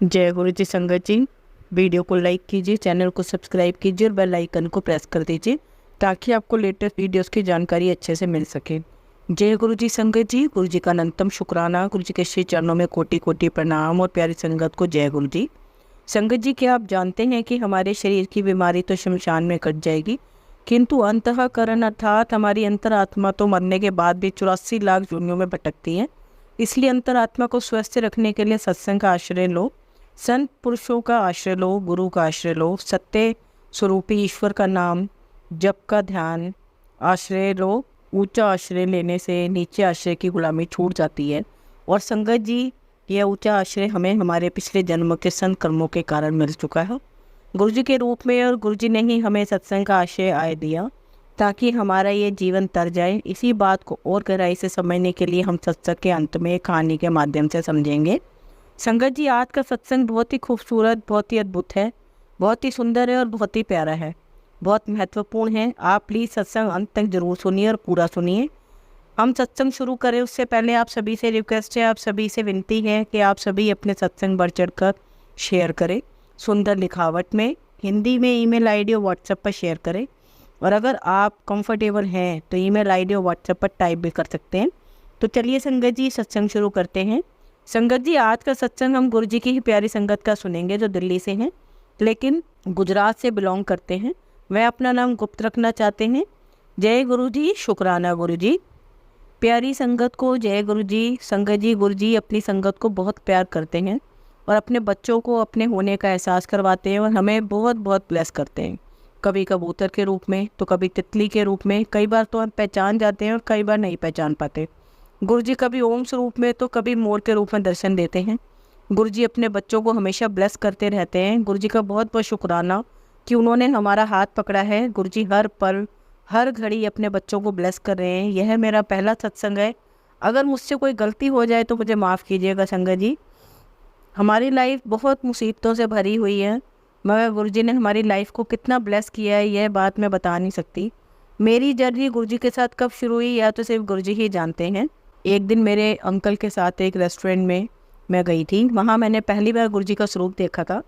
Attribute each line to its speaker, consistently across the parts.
Speaker 1: जय गुरु जी। संगत जी, वीडियो को लाइक कीजिए, चैनल को सब्सक्राइब कीजिए और बेल आइकन को प्रेस कर दीजिए ताकि आपको लेटेस्ट वीडियोस की जानकारी अच्छे से मिल सके। जय गुरु जी। संगत जी, गुरु जी का अनंतम शुक्राना, गुरु जी के श्री चरणों में कोटि कोटि प्रणाम और प्यारी संगत को जय गुरु जी। संगत जी, क्या आप जानते हैं कि हमारे शरीर की बीमारी तो शमशान में कट जाएगी, किंतु अंतःकरण अर्थात हमारी अंतरात्मा तो मरने के बाद भी 84 लाख योनियों में भटकती है। इसलिए अंतरात्मा को स्वस्थ रखने के लिए सत्संग का आश्रय लो, संत पुरुषों का आश्रय लो, गुरु का आश्रय लो, सत्य स्वरूपी ईश्वर का नाम जप का ध्यान आश्रय लो। ऊंचा आश्रय लेने से नीचे आश्रय की गुलामी छूट जाती है। और संगत जी, यह ऊंचा आश्रय हमें हमारे पिछले जन्म के संत कर्मों के कारण मिल चुका है गुरु जी के रूप में, और गुरु जी ने ही हमें सत्संग का आश्रय आय दिया ताकि हमारा ये जीवन तर जाए। इसी बात को और गहराई से समझने के लिए हम सत्संग के अंत में कहानी के माध्यम से समझेंगे। संगत जी, आज का सत्संग बहुत ही खूबसूरत, बहुत ही अद्भुत है, बहुत ही सुंदर है और बहुत ही प्यारा है, बहुत महत्वपूर्ण है। आप प्लीज़ सत्संग अंत तक जरूर सुनिए और पूरा सुनिए। हम सत्संग शुरू करें उससे पहले आप सभी से रिक्वेस्ट है, आप सभी से विनती है कि आप सभी अपने सत्संग बढ़ चढ़ कर शेयर करें, सुंदर लिखावट में, हिंदी में ईमेल आईडी और व्हाट्सएप पर शेयर करें। और अगर आप कंफर्टेबल हैं तो ईमेल आईडी और व्हाट्सएप पर टाइप भी कर सकते हैं। तो चलिए संगत जी, सत्संग शुरू करते हैं। संगत जी, आज का सत्संग हम गुरु जी की ही प्यारी संगत का सुनेंगे जो दिल्ली से हैं लेकिन गुजरात से बिलोंग करते हैं। वह अपना नाम गुप्त रखना चाहते हैं। जय गुरु जी, शुक्राना गुरु जी। प्यारी संगत को जय गुरु जी। संगत जी, गुरु जी अपनी संगत को बहुत प्यार करते हैं और अपने बच्चों को अपने होने का एहसास करवाते हैं और हमें बहुत बहुत ब्लेस करते हैं, कभी कबूतर के रूप में तो कभी तितली के रूप में। कई बार तो हम पहचान जाते हैं और कई बार नहीं पहचान पाते। गुरु जी कभी ओम स्वरूप में तो कभी मोर के रूप में दर्शन देते हैं। गुरु जी अपने बच्चों को हमेशा ब्लेस करते रहते हैं। गुरु जी का बहुत बहुत शुक्राना कि उन्होंने हमारा हाथ पकड़ा है। गुरु जी हर पल हर घड़ी अपने बच्चों को ब्लेस कर रहे हैं। यह मेरा पहला सत्संग है, अगर मुझसे कोई गलती हो जाए तो मुझे माफ़ कीजिएगा संगत जी। हमारी लाइफ बहुत मुसीबतों से भरी हुई है, मगर गुरु जी ने हमारी लाइफ को कितना ब्लेस किया है यह बात मैं बता नहीं सकती। मेरी जर्नी गुरु जी के साथ कब शुरू हुई या तो सिर्फ गुरु जी ही जानते हैं। एक दिन मेरे अंकल के साथ एक रेस्टोरेंट में मैं गई थी, वहाँ मैंने पहली बार गुरु जी का स्वरूप देखा था।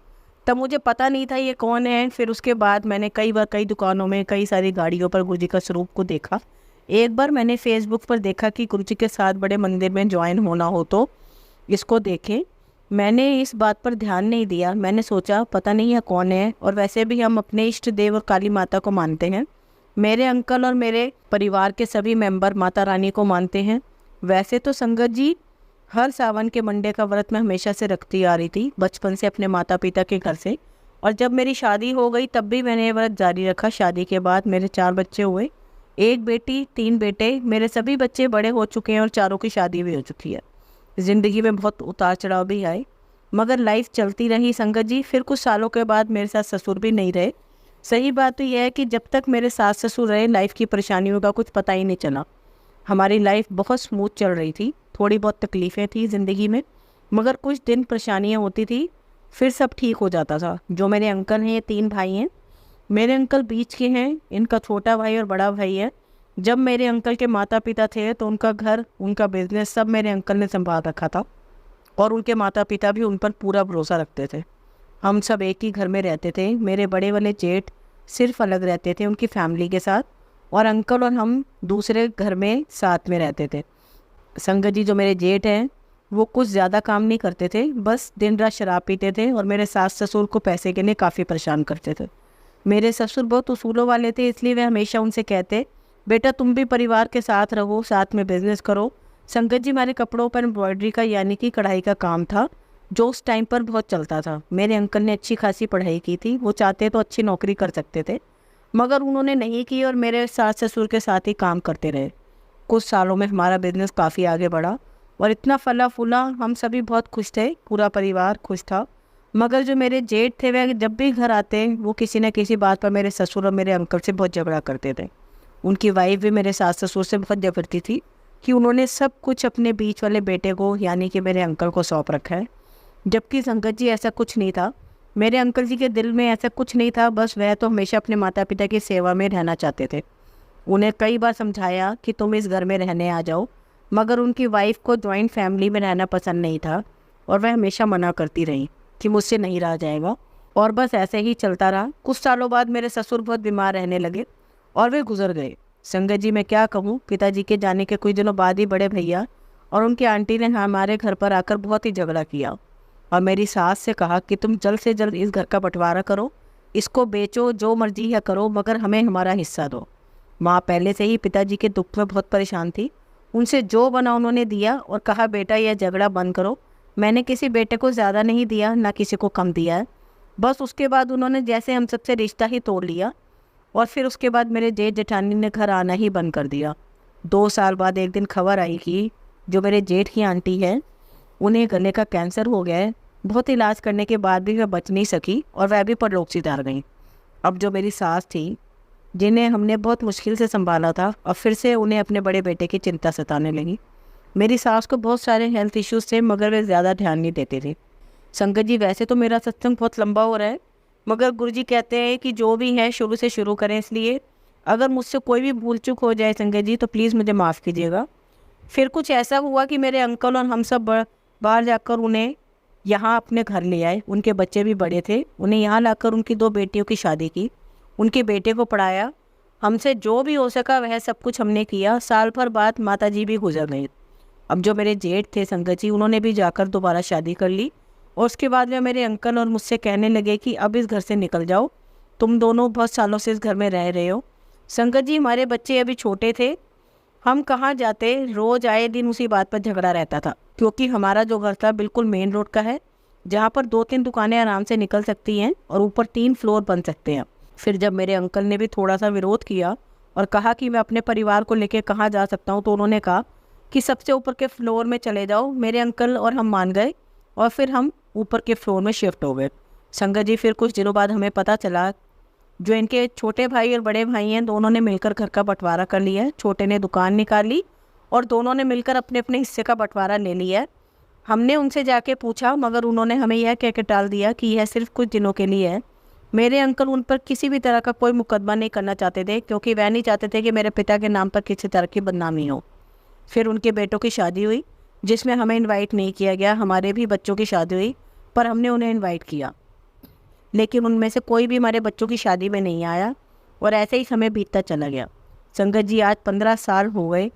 Speaker 1: तब मुझे पता नहीं था ये कौन है। फिर उसके बाद मैंने कई बार कई दुकानों में कई सारी गाड़ियों पर गुरु जी का स्वरूप को देखा। एक बार मैंने फेसबुक पर देखा कि गुरु जी के साथ बड़े मंदिर में ज्वाइन होना हो तो इसको देखें। मैंने इस बात पर ध्यान नहीं दिया, मैंने सोचा पता नहीं यह कौन है। और वैसे भी हम अपने इष्ट देव और काली माता को मानते हैं। मेरे अंकल और मेरे परिवार के सभी मेंबर माता रानी को मानते हैं। वैसे तो संगत जी, हर सावन के मंडे का व्रत मैं हमेशा से रखती आ रही थी, बचपन से अपने माता पिता के घर से। और जब मेरी शादी हो गई तब भी मैंने ये व्रत जारी रखा। शादी के बाद मेरे 4 बच्चे हुए, 1 बेटी 3 बेटे। मेरे सभी बच्चे बड़े हो चुके हैं और चारों की शादी भी हो चुकी है। ज़िंदगी में बहुत उतार चढ़ाव भी आए, मगर लाइफ चलती रही संगत जी। फिर कुछ सालों के बाद मेरे साथ ससुर भी नहीं रहे। सही बात तो यह है कि जब तक मेरे सास ससुर रहे लाइफ की परेशानियों का कुछ पता ही नहीं चला। हमारी लाइफ बहुत स्मूथ चल रही थी, थोड़ी बहुत तकलीफ़ें थी ज़िंदगी में, मगर कुछ दिन परेशानियाँ होती थी, फिर सब ठीक हो जाता था। जो मेरे अंकल हैं, ये 3 भाई हैं। मेरे अंकल बीच के हैं, इनका छोटा भाई और बड़ा भाई है। जब मेरे अंकल के माता पिता थे तो उनका घर, उनका बिजनेस सब मेरे अंकल ने संभाल रखा था और उनके माता पिता भी उन पर पूरा भरोसा रखते थे। हम सब एक ही घर में रहते थे। मेरे बड़े वाले जेठ सिर्फ अलग रहते थे उनकी फैमिली के साथ, और अंकल और हम दूसरे घर में साथ में रहते थे। संगत जी, जो मेरे जेठ हैं वो कुछ ज़्यादा काम नहीं करते थे, बस दिन रात शराब पीते थे और मेरे सास ससुर को पैसे के लिए काफ़ी परेशान करते थे। मेरे ससुर बहुत उसूलों वाले थे, इसलिए वे हमेशा उनसे कहते, बेटा तुम भी परिवार के साथ रहो, साथ में बिजनेस करो। संगत जी, हमारे कपड़ों पर एम्ब्रॉयडरी का यानी कि कढ़ाई का काम था जो उस टाइम पर बहुत चलता था। मेरे अंकल ने अच्छी खासी पढ़ाई की थी, वो चाहते तो अच्छी नौकरी कर सकते थे, मगर उन्होंने नहीं की और मेरे सास ससुर के साथ ही काम करते रहे। कुछ सालों में हमारा बिजनेस काफ़ी आगे बढ़ा और इतना फला फूला, हम सभी बहुत खुश थे, पूरा परिवार खुश था। मगर जो मेरे जेठ थे वह जब भी घर आते वो किसी न किसी बात पर मेरे ससुर और मेरे अंकल से बहुत झगड़ा करते थे। उनकी वाइफ भी मेरे सास ससुर से बहुत झगड़ती थी कि उन्होंने सब कुछ अपने बीच वाले बेटे को यानी कि मेरे अंकल को सौंप रखा है, जबकि संगत जी ऐसा कुछ नहीं था। मेरे अंकल जी के दिल में ऐसा कुछ नहीं था, बस वह तो हमेशा अपने माता पिता की सेवा में रहना चाहते थे। उन्हें कई बार समझाया कि तुम इस घर में रहने आ जाओ, मगर उनकी वाइफ को जॉइंट फैमिली में रहना पसंद नहीं था और वह हमेशा मना करती रही कि मुझसे नहीं रहा जाएगा। और बस ऐसे ही चलता रहा। कुछ सालों बाद मेरे ससुर बहुत बीमार रहने लगे और वे गुजर गए। संगत जी मैं क्या कहूँ, पिताजी के जाने के कुछ दिनों बाद ही बड़े भैया और उनकी आंटी ने हमारे घर पर आकर बहुत ही झगड़ा किया और मेरी सास से कहा कि तुम जल्द से जल्द इस घर का बंटवारा करो, इसको बेचो, जो मर्जी है करो, मगर हमें हमारा हिस्सा दो। माँ पहले से ही पिताजी के दुख में बहुत परेशान थी। उनसे जो बना उन्होंने दिया और कहा बेटा यह झगड़ा बंद करो। मैंने किसी बेटे को ज़्यादा नहीं दिया, ना किसी को कम दिया है। बस उसके बाद उन्होंने जैसे हम सबसे रिश्ता ही तोड़ लिया और फिर उसके बाद मेरे जेठ जेठानी ने घर आना ही बंद कर दिया। 2 साल बाद एक दिन खबर आई कि जो मेरे जेठ की आंटी है उन्हें गले का कैंसर हो गया है। बहुत इलाज करने के बाद भी वह बच नहीं सकी और वह भी परलोक सिधार गई। अब जो मेरी सास थी, जिन्हें हमने बहुत मुश्किल से संभाला था, अब फिर से उन्हें अपने बड़े बेटे की चिंता सताने लगी। मेरी सास को बहुत सारे हेल्थ इश्यूज थे मगर वे ज़्यादा ध्यान नहीं देते थे। संगत जी वैसे तो मेरा सत्संग बहुत लंबा हो रहा है, मगर गुरुजी कहते हैं कि जो भी है शुरू से शुरू करें, इसलिए अगर मुझसे कोई भी भूल चूक हो जाए संगत जी तो प्लीज़ मुझे माफ़ कीजिएगा। फिर कुछ ऐसा हुआ कि मेरे अंकल और हम सब बाहर जाकर उन्हें यहाँ अपने घर ले आए। उनके बच्चे भी बड़े थे। उन्हें यहाँ लाकर उनकी 2 बेटियों की शादी की, उनके बेटे को पढ़ाया। हमसे जो भी हो सका वह सब कुछ हमने किया। साल भर बाद माता जी भी गुजर गई। अब जो मेरे जेठ थे संगत जी, उन्होंने भी जाकर दोबारा शादी कर ली और उसके बाद वे मेरे अंकल और मुझसे कहने लगे कि अब इस घर से निकल जाओ, तुम दोनों बहुत सालों से इस घर में रह रहे हो। संगत जी हमारे बच्चे अभी छोटे थे, हम कहाँ जाते, रोज़ आए दिन उसी बात पर झगड़ा रहता था, क्योंकि हमारा जो घर था बिल्कुल मेन रोड का है, जहाँ पर 2-3 दुकानें आराम से निकल सकती हैं और ऊपर 3 फ्लोर बन सकते हैं। फिर जब मेरे अंकल ने भी थोड़ा सा विरोध किया और कहा कि मैं अपने परिवार को लेकर कहाँ जा सकता हूँ, तो उन्होंने कहा कि सबसे ऊपर के फ्लोर में चले जाओ। मेरे अंकल और हम मान गए और फिर हम ऊपर के फ्लोर में शिफ्ट हो गए। संगत जी फिर कुछ दिनों बाद हमें पता चला जो इनके छोटे भाई और बड़े भाई हैं, दोनों ने मिलकर घर का बंटवारा कर लिया है। छोटे ने दुकान निकाली और दोनों ने मिलकर अपने अपने हिस्से का बंटवारा ले लिया है। हमने उनसे जाके पूछा मगर उन्होंने हमें यह कह के टाल दिया कि यह सिर्फ कुछ दिनों के लिए है। मेरे अंकल उन पर किसी भी तरह का कोई मुकदमा नहीं करना चाहते थे, क्योंकि वह नहीं चाहते थे कि मेरे पिता के नाम पर किसी तरह की बदनामी हो। फिर उनके बेटों की शादी हुई जिसमें हमें इनवाइट नहीं किया गया। हमारे भी बच्चों की शादी हुई पर हमने उन्हें इनवाइट किया, लेकिन उनमें से कोई भी हमारे बच्चों की शादी में नहीं आया और ऐसे ही समय बीतता चला गया। संगत जी आज 15 साल हो गए,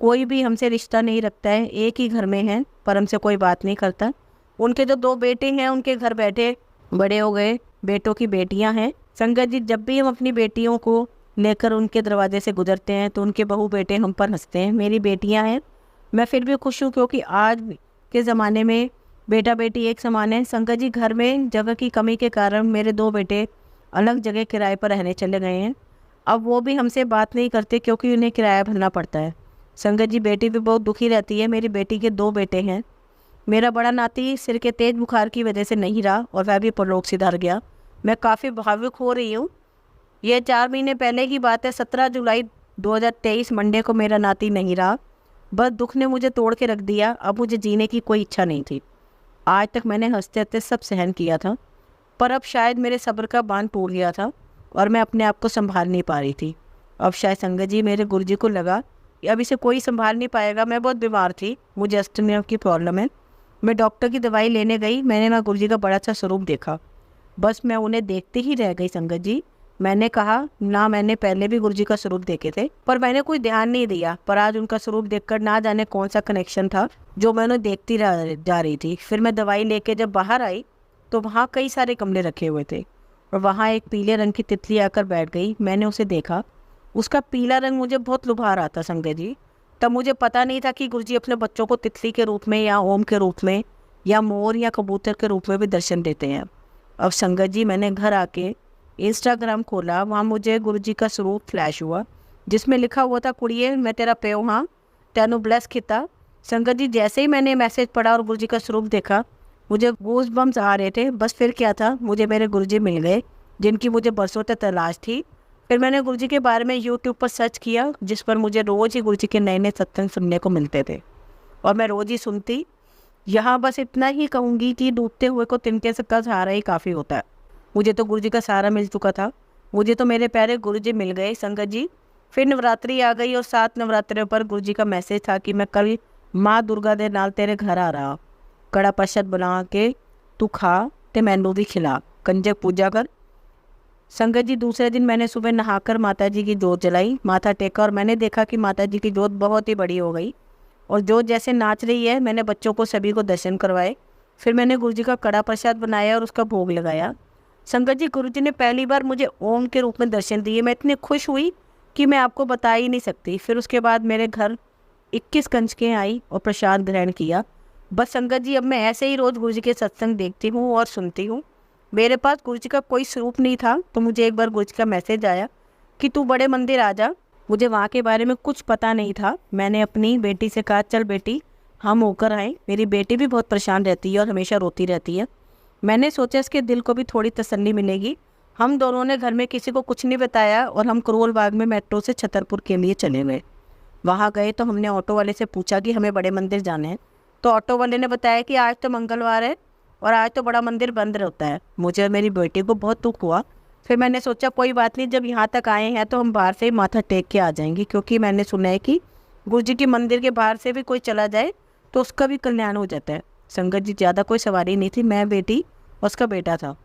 Speaker 1: कोई भी हमसे रिश्ता नहीं रखता है। एक ही घर में हैं पर हमसे कोई बात नहीं करता। उनके जो 2 बेटे हैं उनके घर बैठे बड़े हो गए, बेटों की बेटियां हैं। संगत जी जब भी हम अपनी बेटियों को लेकर उनके दरवाजे से गुजरते हैं तो उनके बहू बेटे हम पर हंसते हैं। मेरी बेटियां हैं, मैं फिर भी खुश हूँ, क्योंकि आज के ज़माने में बेटा बेटी एक समान है। संगत जी घर में जगह की कमी के कारण मेरे 2 बेटे अलग जगह किराए पर रहने चले गए हैं। अब वो भी हमसे बात नहीं करते क्योंकि उन्हें किराया भरना पड़ता है। संगत जी बेटी भी बहुत दुखी रहती है। मेरी बेटी के 2 बेटे हैं। मेरा बड़ा नाती सिर के तेज बुखार की वजह से नहीं रहा और वह भी परलोक सिधार गया। मैं काफ़ी भावुक हो रही हूँ। यह 4 महीने पहले की बात है। 17 जुलाई 2023 मंडे को मेरा नाती नहीं रहा। बस दुख ने मुझे तोड़ के रख दिया। अब मुझे जीने की कोई इच्छा नहीं थी। आज तक मैंने हंसते हंसते सब सहन किया था, पर अब शायद मेरे सब्र का बांध टूट गया था और मैं अपने आप को संभाल नहीं पा रही थी। अब शायद संगत जी मेरे गुरुजी को लगा कि अब इसे कोई संभाल नहीं पाएगा। मैं बहुत बीमार थी, मुझे अस्थमा की प्रॉब्लम है। मैं डॉक्टर की दवाई लेने गई, मैंने ना गुरुजी का बड़ा अच्छा स्वरूप देखा। बस मैं उन्हें देखते ही रह गई संगत जी। मैंने कहा ना, मैंने पहले भी गुरुजी का स्वरूप देखे थे पर मैंने कोई ध्यान नहीं दिया, पर आज उनका स्वरूप देखकर ना जाने कौन सा कनेक्शन था जो मैं उन्हें देखती जा रही थी। फिर मैं दवाई लेके जब बाहर आई तो वहाँ कई सारे गमले रखे हुए थे और वहाँ एक पीले रंग की तितली आकर बैठ गई। मैंने उसे देखा, उसका पीला रंग मुझे बहुत लुभा रहा था संगत जी। तब मुझे पता नहीं था कि गुरुजी अपने बच्चों को तितली के रूप में या ओम के रूप में या मोर या कबूतर के रूप में भी दर्शन देते हैं। अब संगत जी मैंने घर आके इंस्टाग्राम खोला, वहाँ मुझे गुरुजी का स्वरूप फ्लैश हुआ जिसमें लिखा हुआ था, कुड़िए मैं तेरा प्यो हाँ, तेनू ब्लेस किता। संगत जी जैसे ही मैंने मैसेज पढ़ा और गुरुजी का स्वरूप देखा, मुझे गूज बम्स आ रहे थे। बस फिर क्या था, मुझे मेरे गुरुजी मिल गए जिनकी मुझे बरसों तक तलाश थी। फिर मैंने गुरुजी के बारे में यूट्यूब पर सर्च किया, जिस पर मुझे रोज़ ही गुरुजी के नए नए सत्संग सुनने को मिलते थे और मैं रोज़ ही सुनती। यहाँ बस इतना ही कहूँगी कि डूबते हुए को तिनके से का सहारा ही काफ़ी होता है। मुझे तो गुरुजी का सहारा मिल चुका था, मुझे तो मेरे प्यारे गुरुजी मिल गए संगत जी। फिर नवरात्रि आ गई और 7 नवरात्रों पर गुरुजी का मैसेज था कि मैं कल माँ दुर्गा दे नाल तेरे घर आ रहा, कड़ा प्रसाद बना के तू खा ते मैनू भी खिला, कंजक पूजा कर। संगत जी दूसरे दिन मैंने सुबह नहाकर माता जी की जोत जलाई, माथा टेका और मैंने देखा कि माता जी की जोत बहुत ही बड़ी हो गई और जोत जैसे नाच रही है। मैंने बच्चों को सभी को दर्शन करवाए। फिर मैंने गुरु जी का कड़ा प्रसाद बनाया और उसका भोग लगाया। संगत जी गुरु जी ने पहली बार मुझे ओम के रूप में दर्शन दिए। मैं इतनी खुश हुई कि मैं आपको बता ही नहीं सकती। फिर उसके बाद मेरे घर 21 कंजकें आई और प्रसाद ग्रहण किया। बस संगत जी अब मैं ऐसे ही रोज़ गुरु जी के सत्संग देखती हूँ और सुनती हूँ। मेरे पास गुरु जी का कोई स्वरूप नहीं था, तो मुझे एक बार गुरु जी का मैसेज आया कि तू बड़े मंदिर आ जा। मुझे वहाँ के बारे में कुछ पता नहीं था। मैंने अपनी बेटी से कहा चल बेटी हम होकर आए। मेरी बेटी भी बहुत परेशान रहती है और हमेशा रोती रहती है। मैंने सोचा इसके दिल को भी थोड़ी तसल्ली मिलेगी। हम दोनों ने घर में किसी को कुछ नहीं बताया और हम करोल बाग में मेट्रो से छतरपुर के लिए चले गए। वहाँ गए तो हमने ऑटो वाले से पूछा कि हमें बड़े मंदिर जाना है। तो ऑटो वाले ने बताया कि आज तो मंगलवार है और आज तो बड़ा मंदिर बंद रहता है। मुझे और मेरी बेटी को बहुत दुख हुआ। फिर मैंने सोचा कोई बात नहीं, जब यहाँ तक आए हैं तो हम बाहर से ही माथा टेक के आ जाएंगे, क्योंकि मैंने सुना है कि गुरु जी के मंदिर के बाहर से भी कोई चला जाए तो उसका भी कल्याण हो जाता है। संगत जी ज़्यादा कोई सवारी नहीं थी, मैं बेटी और उसका बेटा था।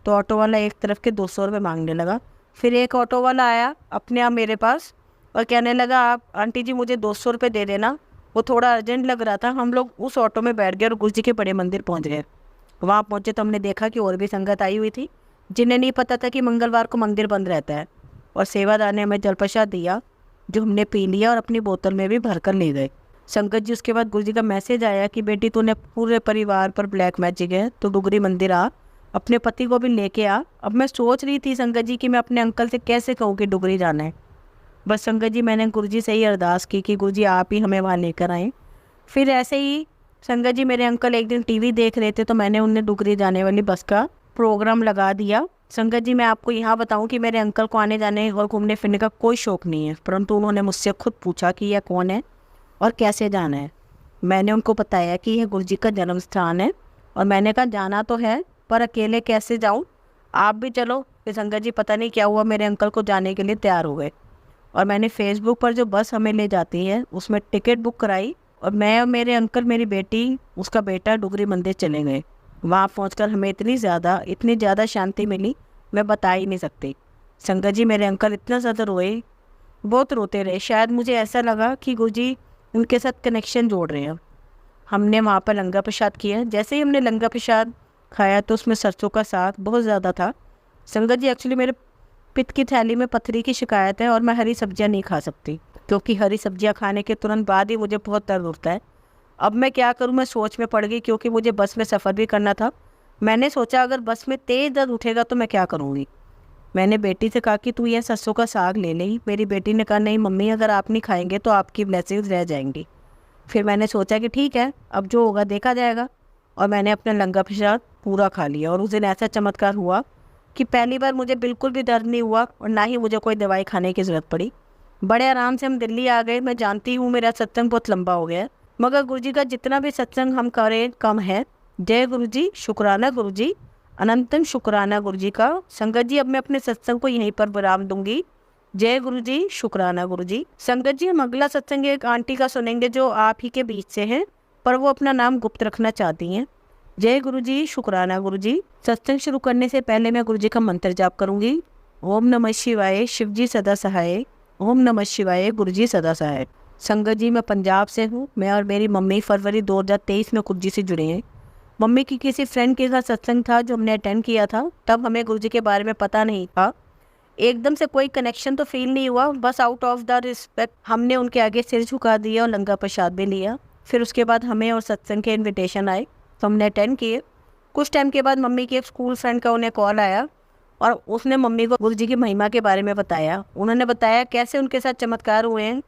Speaker 1: तो ऑटो वाला एक तरफ के 200 रुपये मांगने लगा। फिर एक ऑटो वाला आया अपने आप मेरे पास और कहने लगा आप आंटी जी मुझे 200 रुपये दे देना। वो थोड़ा अर्जेंट लग रहा था। हम लोग उस ऑटो में बैठ गए और गुरु जी के बड़े मंदिर पहुंच गए। वहाँ पहुँचे तो हमने देखा कि और भी संगत आई हुई थी, जिन्हें नहीं पता था कि मंगलवार को मंदिर बंद रहता है। और सेवादार ने हमें जल प्रसाद दिया, जो हमने पी लिया और अपनी बोतल में भी भर कर ले गए। संगत जी उसके बाद गुरु जी का मैसेज आया कि बेटी तूने पूरे परिवार पर ब्लैक मैजिक है, तो डुगरी मंदिर आ, अपने पति को भी लेके आ। अब मैं सोच रही थी संगत जी कि मैं अपने अंकल से कैसे कहूँ कि डुगरी जाना है। बस संगत जी मैंने गुरु जी से ही अरदास की कि गुरु जी आप ही हमें वहाँ लेकर आएँ। फिर ऐसे ही संगत जी मेरे अंकल एक दिन टीवी देख रहे थे, तो मैंने उन्हें डुगरी जाने वाली बस का प्रोग्राम लगा दिया। संगत जी मैं आपको यहाँ बताऊँ कि मेरे अंकल को आने जाने और घूमने फिरने का कोई शौक़ नहीं है, परंतु उन्होंने मुझसे खुद पूछा कि यह कौन है और कैसे जाना है। मैंने उनको बताया कि यह गुरु जी का जन्म स्थान है और मैंने कहा जाना तो है पर अकेले कैसे जाऊँ, आप भी चलो। फिर संगत जी पता नहीं क्या हुआ, मेरे अंकल को जाने के लिए तैयार हो गए और मैंने फेसबुक पर जो बस हमें ले जाती है उसमें टिकट बुक कराई और मैं और मेरे अंकल, मेरी बेटी, उसका बेटा डुगरी मंदिर चले गए। वहाँ पहुंचकर हमें इतनी ज़्यादा शांति मिली, मैं बता ही नहीं सकती। संगत जी मेरे अंकल इतना ज़्यादा रोए, बहुत रोते रहे। शायद मुझे ऐसा लगा कि गुरु जी उनके साथ कनेक्शन जोड़ रहे हैं। हमने वहाँ पर लंगर प्रसाद किया। जैसे ही हमने लंगर प्रसाद खाया तो उसमें सरसों का साग बहुत ज़्यादा था। संगत जी एक्चुअली मेरे पित्त की थैली में पथरी की शिकायत है और मैं हरी सब्जियां नहीं खा सकती, क्योंकि हरी सब्जियां खाने के तुरंत बाद ही मुझे बहुत दर्द उठता है। अब मैं क्या करूं, मैं सोच में पड़ गई, क्योंकि मुझे बस में सफ़र भी करना था। मैंने सोचा अगर बस में तेज़ दर्द उठेगा तो मैं क्या करूँगी। मैंने बेटी से कहा कि तू यह सरसों का साग ले ले। मेरी बेटी ने कहा नहीं मम्मी, अगर आप नहीं खाएंगे तो आपकी ब्लेसिंग्स रह जाएंगी। फिर मैंने सोचा कि ठीक है, अब जो होगा देखा जाएगा, और मैंने अपना लंगर प्रसाद पूरा खा लिया। और उस दिन ऐसा चमत्कार हुआ कि पहली बार मुझे बिल्कुल भी दर्द नहीं हुआ और ना ही मुझे कोई दवाई खाने की ज़रूरत पड़ी। बड़े आराम से हम दिल्ली आ गए। मैं जानती हूँ मेरा सत्संग बहुत लंबा हो गया है, मगर गुरु जी का जितना भी सत्संग हम करें कम है। जय गुरु जी, शुक्राना गुरु जी, अनंतम शुक्राना गुरु जी का। संगत जी अब मैं अपने सत्संग को यहीं पर विराम दूंगी। जय गुरु जी, शुक्राना गुरु जी। संगत जी हम अगला सत्संग एक आंटी का सुनेंगे जो आप ही के बीच से हैं, पर वो अपना नाम गुप्त रखना चाहती हैं। जय गुरु जी, शुक्राना गुरु जी। सत्संग शुरू करने से पहले मैं गुरु जी का मंत्र जाप करूंगी। ओम नमः शिवाय, शिव जी सदा सहाय। ओम नमः शिवाय, गुरु जी सदा सहाय। संगत जी मैं पंजाब से हूँ। मैं और मेरी मम्मी फरवरी 2023 में गुरु जी से जुड़े हैं। मम्मी की किसी फ्रेंड के साथ सत्संग था जो हमने अटेंड किया था, तब हमें गुरु जी के बारे में पता नहीं था। एकदम से कोई कनेक्शन तो फील नहीं हुआ, बस आउट ऑफ द रिस्पेक्ट हमने उनके आगे सिर झुका दिया और लंगर प्रसाद भी लिया। फिर उसके बाद हमें और सत्संग के इन्विटेशन आए तो हमने अटेंड किए। कुछ टाइम के बाद मम्मी की एक स्कूल फ्रेंड का उन्हें कॉल आया और उसने मम्मी को गुरु जी की महिमा के बारे में बताया। उन्होंने बताया कैसे उनके साथ चमत्कार हुए हैं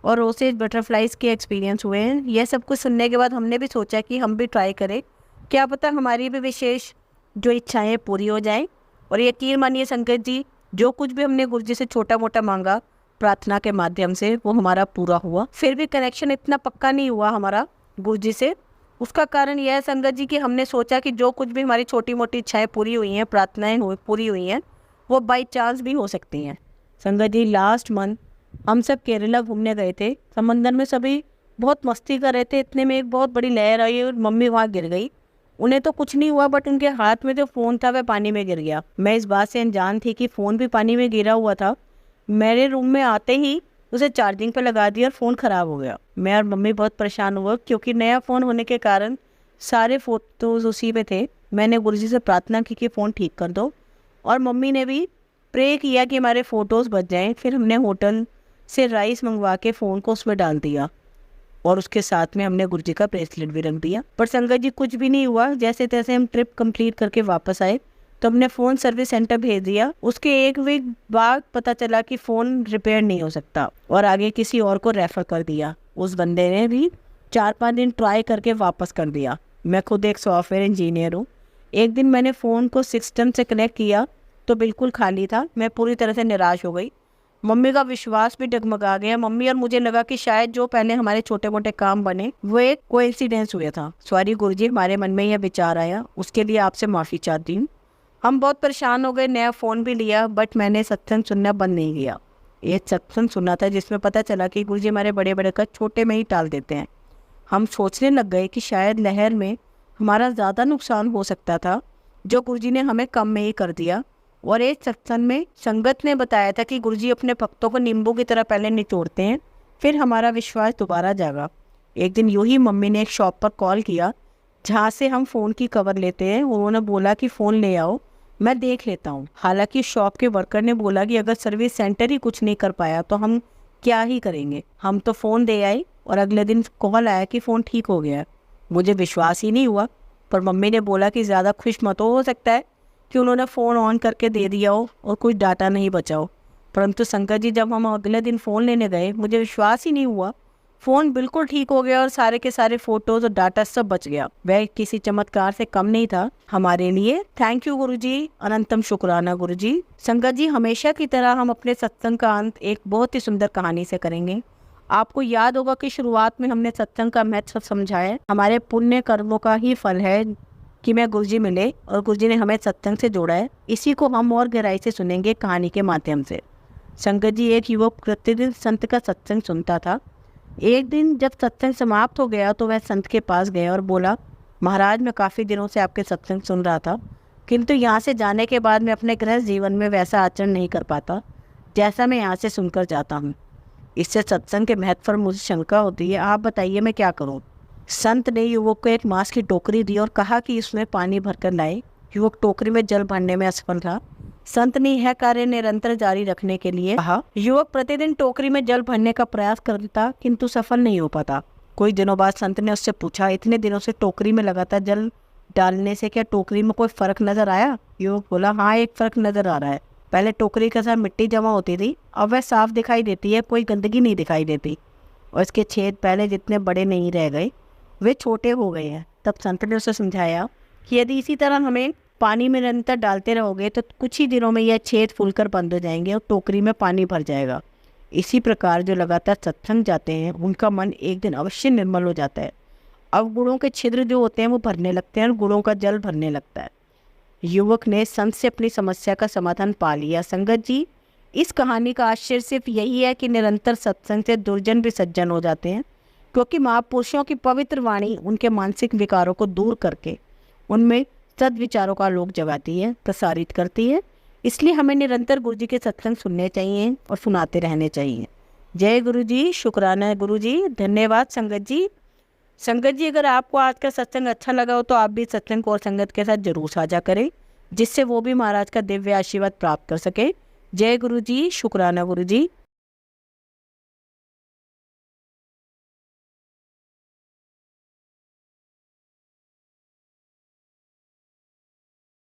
Speaker 1: और रोसेज बटरफ्लाइज के एक्सपीरियंस हुए हैं। यह सब कुछ सुनने के बाद हमने भी सोचा कि हम भी ट्राई करें, क्या पता हमारी भी विशेष जो इच्छाएं पूरी हो जाएं। और यकीन मानिए संगत जी, जो कुछ भी हमने गुरु जी से छोटा मोटा मांगा प्रार्थना के माध्यम से वो हमारा पूरा हुआ। फिर भी कनेक्शन इतना पक्का नहीं हुआ हमारा गुरु जी से। उसका कारण यह है संगत जी कि हमने सोचा कि जो कुछ भी हमारी छोटी मोटी इच्छाएं पूरी हुई हैं, प्रार्थनाएं पूरी हुई हैं, वो बाई चांस भी हो सकती हैं। संगत जी लास्ट मंथ हम सब केरला घूमने गए थे। समंदर में सभी बहुत मस्ती कर रहे थे, इतने में एक बहुत बड़ी लहर आई और मम्मी वहाँ गिर गई। उन्हें तो कुछ नहीं हुआ, बट उनके हाथ में जो फ़ोन था वह पानी में गिर गया। मैं इस बात से अनजान थी कि फ़ोन भी पानी में गिरा हुआ था। मेरे रूम में आते ही उसे चार्जिंग पे लगा दिया और फ़ोन ख़राब हो गया। मैं और मम्मी बहुत परेशान हुआ, क्योंकि नया फ़ोन होने के कारण सारे फ़ोटोज़ उसी में थे। मैंने गुरुजी से प्रार्थना की कि फ़ोन ठीक कर दो, और मम्मी ने भी प्रे किया कि हमारे फ़ोटोज़ बच जाएँ। फिर हमने होटल से राइस मंगवा के फ़ोन को उसमें डाल दिया, और उसके साथ में हमने गुरुजी का ब्रेसलेट भी रख दिया। पर संगत जी, कुछ भी नहीं हुआ। जैसे तैसे हम ट्रिप कंप्लीट करके वापस आए तो हमने फ़ोन सर्विस सेंटर भेज दिया। उसके 1 वीक बाद पता चला कि फ़ोन रिपेयर नहीं हो सकता, और आगे किसी और को रेफ़र कर दिया। उस बंदे ने भी 4-5 दिन ट्राई करके वापस कर दिया। मैं खुद एक सॉफ्टवेयर इंजीनियर हूँ। एक दिन मैंने फ़ोन को सिस्टम से कनेक्ट किया तो बिल्कुल खाली था। मैं पूरी तरह से निराश हो गई। मम्मी का विश्वास भी डगमगा गया। मम्मी और मुझे लगा कि शायद जो पहले हमारे छोटे मोटे काम बने वो एक कोइंसिडेंस हुआ था। सॉरी गुरुजी, हमारे मन में यह विचार आया, उसके लिए आपसे माफ़ी चाहती हूँ। हम बहुत परेशान हो गए। नया फ़ोन भी लिया, बट मैंने सत्संग सुनना बंद नहीं किया। ये सत्संग सुना था जिसमें पता चला कि गुरुजी हमारे बड़े बड़े का छोटे में ही टाल देते हैं। हम सोचने लग गए कि शायद लहर में हमारा ज़्यादा नुकसान हो सकता था, जो गुरुजी ने हमें कम में ही कर दिया। और एक सत्संग में संगत ने बताया था कि गुरुजी अपने भक्तों को नींबू की तरह पहले निचोड़ते हैं, फिर हमारा विश्वास दोबारा जागा। एक दिन यूँ ही मम्मी ने एक शॉप पर कॉल किया जहाँ से हम फ़ोन की कवर लेते हैं। उन्होंने बोला कि फ़ोन ले आओ, मैं देख लेता हूँ। हालांकि शॉप के वर्कर ने बोला कि अगर सर्विस सेंटर ही कुछ नहीं कर पाया तो हम क्या ही करेंगे। हम तो फ़ोन दे आए, और अगले दिन कॉल आया कि फ़ोन ठीक हो गया। मुझे विश्वास ही नहीं हुआ, पर मम्मी ने बोला कि ज़्यादा खुश मत हो सकता है कि उन्होंने फ़ोन ऑन करके दे दिया हो और कुछ डाटा नहीं बचा हो। परंतु शंकर जी, जब हम अगले दिन फ़ोन लेने गए, मुझे विश्वास ही नहीं हुआ। फ़ोन बिल्कुल ठीक हो गया और सारे के सारे फ़ोटोज़ और डाटा सब बच गया। वह किसी चमत्कार से कम नहीं था हमारे लिए। थैंक यू गुरुजी, अनंतम शुक्राना गुरुजी। शंकर जी, हमेशा की तरह हम अपने सत्संग का अंत एक बहुत ही सुंदर कहानी से करेंगे। आपको याद होगा कि शुरुआत में हमने सत्संग का महत्व समझाया। हमारे पुण्य कर्मों का ही फल है कि मैं गुरुजी मिले, और गुरुजी ने हमें सत्संग से जोड़ा है। इसी को हम और गहराई से सुनेंगे कहानी के माध्यम से। शंकर जी, एक युवक प्रतिदिन संत का सत्संग सुनता था। एक दिन जब सत्संग समाप्त हो गया तो वह संत के पास गया और बोला, महाराज, मैं काफ़ी दिनों से आपके सत्संग सुन रहा था, किंतु यहाँ से जाने के बाद मैं अपने गृहस्थ जीवन में वैसा आचरण नहीं कर पाता जैसा मैं यहाँ से सुनकर जाता हूँ। इससे सत्संग के महत्व पर मुझे शंका होती है। आप बताइए मैं क्या करूँ। संत ने युवक को एक मांस की टोकरी दी और कहा कि इसमें पानी भरकर लाए। युवक टोकरी में जल भरने में असफल रहा। संत ने यह कार्य निरंतर जारी रखने के लिए कहा। युवक प्रतिदिन टोकरी में जल भरने का प्रयास करता, किंतु सफल नहीं हो पाता। कुछ दिनों बाद संत ने उससे पूछा, इतने दिनों से टोकरी में लगातार जल डालने से क्या टोकरी में कोई फर्क नजर आया? युवक बोला, हाँ, एक फर्क नजर आ रहा है। पहले टोकरी के साथ मिट्टी जमा होती थी, अब वह साफ दिखाई देती है, कोई गंदगी नहीं दिखाई देती, और इसके छेद पहले जितने बड़े नहीं रह गए, वे छोटे हो गए हैं। तब संत ने उसे समझाया कि यदि इसी तरह हमें पानी में निरंतर डालते रहोगे तो कुछ ही दिनों में यह छेद फूलकर बंद हो जाएंगे और टोकरी में पानी भर जाएगा। इसी प्रकार जो लगातार सत्संग जाते हैं उनका मन एक दिन अवश्य निर्मल हो जाता है। अब गुणों के छिद्र जो होते हैं वो भरने लगते हैं और गुणों का जल भरने लगता है। युवक ने संत से अपनी समस्या का समाधान पा लिया। संगत जी, इस कहानी का आश्चर्य सिर्फ यही है कि निरंतर सत्संग से दुर्जन भी सज्जन हो जाते हैं, क्योंकि महापुरुषों की पवित्र वाणी उनके मानसिक विकारों को दूर करके उनमें सद्विचारों का आलोक जगाती है, प्रसारित करती है। इसलिए हमें निरंतर गुरुजी के सत्संग सुनने चाहिए और सुनाते रहने चाहिए। जय गुरु जी, शुक्राना है गुरु जी, धन्यवाद संगत जी। संगत जी, अगर आपको आज का सत्संग अच्छा लगा हो तो आप भी सत्संग को और संगत के साथ जरूर साझा करें, जिससे वो भी महाराज का दिव्य आशीर्वाद प्राप्त कर सके। जय गुरु जी, शुक्राना गुरु जी।